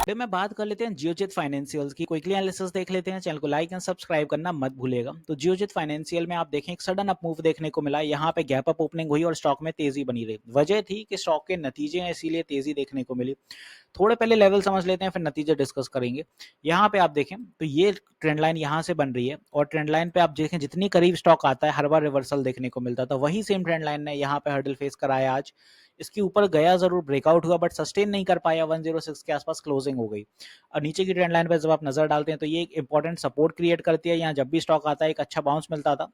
फिर में बात कर लेते हैं जियोजित फाइनेंशियल्स की। क्विकली एनालिसिस देख लेते हैं। चैनल को लाइक एंड सब्सक्राइब करना मत भूलिएगा। तो जियोजित फाइनेंशियल में आप देखें एक सडन अप मूव देखने को मिला। यहाँ पे गैप अप ओपनिंग हुई और स्टॉक में तेजी बनी रही। वजह थी कि स्टॉक के नतीजे हैं, इसीलिए तेजी देखने को मिली। थोड़े पहले लेवल समझ लेते हैं, फिर नतीजे डिस्कस करेंगे। यहाँ पे आप देखें तो ये ट्रेंड लाइन यहाँ से बन रही है और ट्रेंड लाइन पे आप देखें जितनी करीब स्टॉक आता है हर बार रिवर्सल देखने को मिलता था। वही सेम ट्रेंड लाइन ने यहाँ पे हर्डल फेस कराया। आज इसके ऊपर गया जरूर, ब्रेकआउट हुआ, बट सस्टेन नहीं कर पाया। 106 के आसपास क्लोजिंग हो गई। और नीचे की ट्रेंड लाइन पर जब आप नजर डालते हैं तो ये एक इंपॉर्टेंट सपोर्ट क्रिएट करती है। यहाँ जब भी स्टॉक आता है एक अच्छा बाउंस मिलता था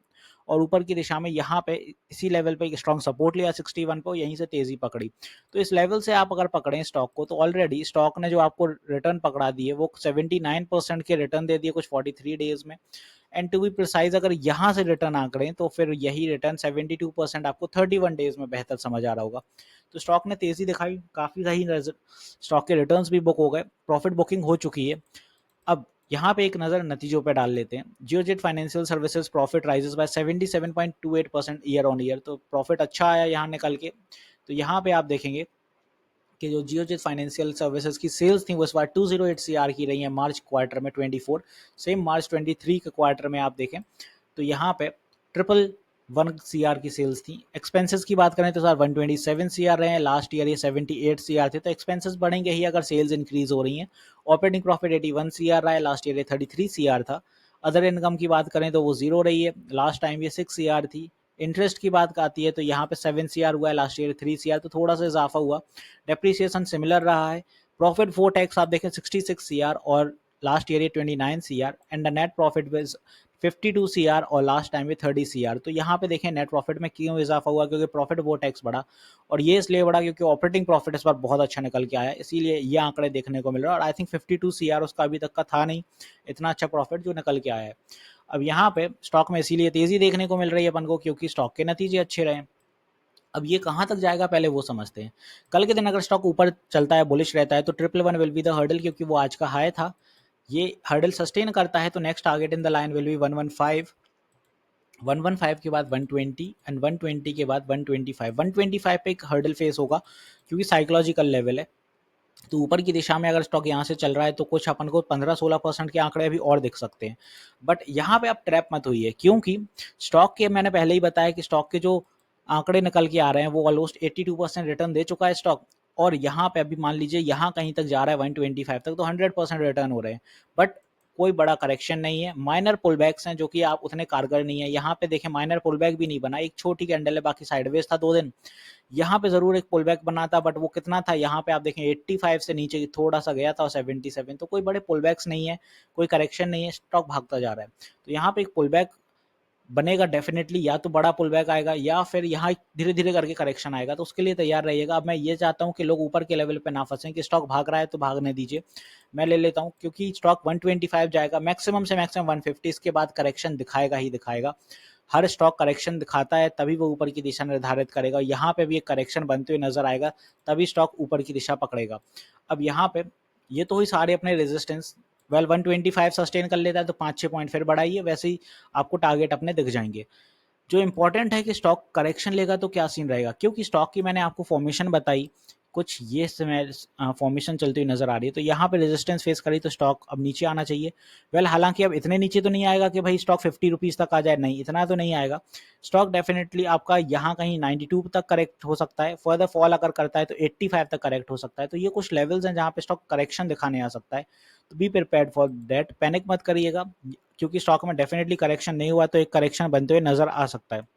और ऊपर की दिशा में यहाँ पे इसी लेवल पे एक स्ट्रॉन्ग सपोर्ट लिया 61 पे, यहीं से तेजी पकड़ी। तो इस लेवल से आप अगर पकड़ें स्टॉक को तो ऑलरेडी स्टॉक ने जो आपको रिटर्न पकड़ा दिए वो 79% के रिटर्न दे दिए कुछ 43 डेज में। एंड टू बी प्रिसाइज अगर यहाँ से रिटर्न आंकड़े तो फिर यही रिटर्न 72% आपको 31 डेज में बेहतर समझ आ रहा होगा। तो स्टॉक ने तेजी दिखाई, काफी सही स्टॉक के रिटर्न्स भी बुक हो गए, प्रॉफिट बुकिंग हो चुकी है। अब यहाँ पे एक नजर नतीजों पे डाल लेते हैं। Geojit financial services profit rises by 77.28% year on year. तो प्रॉफिट अच्छा आया यहाँ निकल के। तो यहाँ पे आप देखेंगे कि जो जियोजित फाइनेंशियल सर्विसेज की सेल्स थी वो इस बार 208 सीआर की रही है मार्च क्वार्टर में 24। सेम मार्च 23 के क्वार्टर में आप देखें तो यहाँ पे 111 सीआर की सेल्स थी। एक्सपेंसेस की बात करें तो सर 127 सीआर रहे हैं, लास्ट ईयर ये 78 सीआर थे। तो एक्सपेंसेस बढ़ेंगे ही अगर सेल्स इंक्रीज हो रही हैं। ऑपरेटिंग प्रॉफिट 81 सीआर रहा है, लास्ट ईयर ये 33 सीआर था। अदर इनकम की बात करें तो वो जीरो रही है, लास्ट टाइम ये 6 सीआर थी। इंटरेस्ट की बात आती है तो यहाँ पे 7 सीआर हुआ है, लास्ट ईयर 3 सीआर, तो थोड़ा सा इजाफा हुआ। डेप्रिसिएशन सिमिलर रहा है। प्रॉफिट फोर टैक्स आप देखें 66 सीआर और लास्ट ईयर ये 29 CR. And the net profit was 52 CR और लास्ट टाइम में 30 सीआर। तो यहाँ पे देखें नेट प्रॉफिट में क्यों इजाफा हुआ, क्योंकि प्रॉफिट वो टैक्स बढ़ा और ये इसलिए बढ़ा क्योंकि ऑपरेटिंग प्रॉफिट इस बार बहुत अच्छा निकल के आया, इसीलिए ये आंकड़े देखने को मिल रहा है। और आई थिंक 52 सीआर उसका अभी तक का था नहीं, इतना अच्छा प्रॉफिट जो निकल के आया है। अब यहाँ पे स्टॉक में इसीलिए तेजी देखने को मिल रही है अपन को क्योंकि स्टॉक के नतीजे अच्छे रहे। अब ये कहाँ तक जाएगा पहले वो समझते हैं। कल के दिन अगर स्टॉक ऊपर चलता है, बुलिश रहता है, तो 111 विल बी द हर्डल, क्योंकि वो आज का हाई था। ये हर्डल सस्टेन करता है तो next target in the line will be 115। 115 के बाद 120 एंड 120 के बाद 125। 125 पे एक हर्डल फेस होगा क्योंकि साइकोलॉजिकल लेवल है। तो ऊपर की दिशा में अगर स्टॉक यहाँ से चल रहा है तो कुछ अपन को 15-16% के आंकड़े अभी और दिख सकते हैं। बट यहाँ पे आप ट्रैप मत हुई है, क्योंकि स्टॉक के मैंने पहले ही बताया कि स्टॉक के जो आंकड़े निकल के आ रहे हैं वो ऑलमोस्ट 82% रिटर्न दे चुका है स्टॉक। और यहाँ पे अभी मान लीजिए यहाँ कहीं तक जा रहा है 125 तक, तो 100% रिटर्न हो रहे हैं। बट कोई बड़ा करेक्शन नहीं है, माइनर पुलबैक्स हैं जो कि आप उतने कारगर नहीं है। यहाँ पे देखें माइनर पुलबैक भी नहीं बना, एक छोटी कैंडल है, बाकी साइडवेज था 2 दिन। यहाँ पे जरूर एक पुल बैक बना था, बट वो कितना था, यहाँ पे आप देखें 85 से नीचे थोड़ा सा गया था और 77। तो कोई बड़े पुल बैक्स नहीं है, कोई करेक्शन नहीं है, स्टॉक भागता जा रहा है। तो यहाँ पे एक पुल बैक बनेगा डेफिनेटली, या तो बड़ा पुल बैक आएगा या फिर यहाँ धीरे धीरे करके करेक्शन आएगा, तो उसके लिए तैयार रहिएगा। अब मैं ये चाहता हूँ कि लोग ऊपर के लेवल पे ना फंसें कि स्टॉक भाग रहा है तो भागने दीजिए, मैं ले लेता हूँ, क्योंकि स्टॉक 125 जाएगा मैक्सिमम से मैक्सिमम 150, इसके बाद करेक्शन दिखाएगा ही दिखाएगा। हर स्टॉक करेक्शन दिखाता है तभी वो ऊपर की दिशा निर्धारित करेगा। यहाँ पे भी एक करेक्शन बनते हुए नजर आएगा तभी स्टॉक ऊपर की दिशा पकड़ेगा। अब यहाँ पे ये तो ही सारे अपने रेजिस्टेंस, वेल 125 सस्टेन कर लेता है तो 5-6 पॉइंट फिर बढ़ाइए, वैसे ही आपको टारगेट अपने दिख जाएंगे। जो इंपॉर्टेंट है कि स्टॉक करेक्शन लेगा तो क्या सीन रहेगा, क्योंकि स्टॉक की मैंने आपको फॉर्मेशन बताई कुछ ये समय फॉर्मेशन चलती हुई नजर आ रही है। तो यहाँ पे रेजिस्टेंस फेस करी तो स्टॉक अब नीचे आना चाहिए। वेल हालांकि अब इतने नीचे तो नहीं आएगा कि भाई स्टॉक 50 रुपीज तक आ जाए, नहीं इतना तो नहीं आएगा। स्टॉक डेफिनेटली आपका यहाँ कहीं 92 तक करेक्ट हो सकता है, फर्दर फॉल अगर करता है तो 85 तक करेक्ट हो सकता है। तो ये कुछ लेवल्स हैं जहाँ पे स्टॉक करेक्शन दिखाने आ सकता है, तो be prepared for that, panic मत करिएगा, क्योंकि स्टॉक में डेफिनेटली करेक्शन नहीं हुआ तो एक करेक्शन बनते हुए नजर आ सकता है।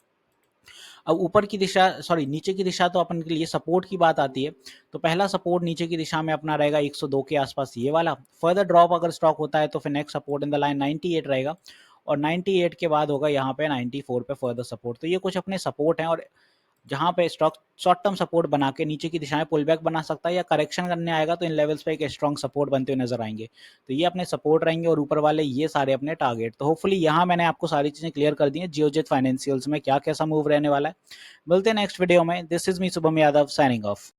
अब ऊपर की दिशा, सॉरी नीचे की दिशा, तो अपन के लिए सपोर्ट की बात आती है तो पहला सपोर्ट नीचे की दिशा में अपना रहेगा 102 के आसपास, ये वाला। फर्दर ड्रॉप अगर स्टॉक होता है तो फिर next support in the line 98 रहेगा और 98 के बाद होगा यहाँ पे 94 पे फर्दर सपोर्ट। तो ये कुछ अपने सपोर्ट हैं और जहाँ पे स्टॉक शॉर्ट टर्म सपोर्ट बना के नीचे की दिशा में पुल बैक बना सकता है या करेक्शन करने आएगा तो इन लेवल्स पे एक स्ट्रॉन्ग सपोर्ट बनते हुए नजर आएंगे। तो ये अपने सपोर्ट रहेंगे और ऊपर वाले ये सारे अपने टारगेट। तो होपफुली यहाँ मैंने आपको सारी चीजें क्लियर कर दी हैं जियोजित फाइनेंशियल्स में क्या कैसा मूव रहने वाला है। मिलते हैं नेक्स्ट वीडियो में। This is me Shubham Yadav signing off.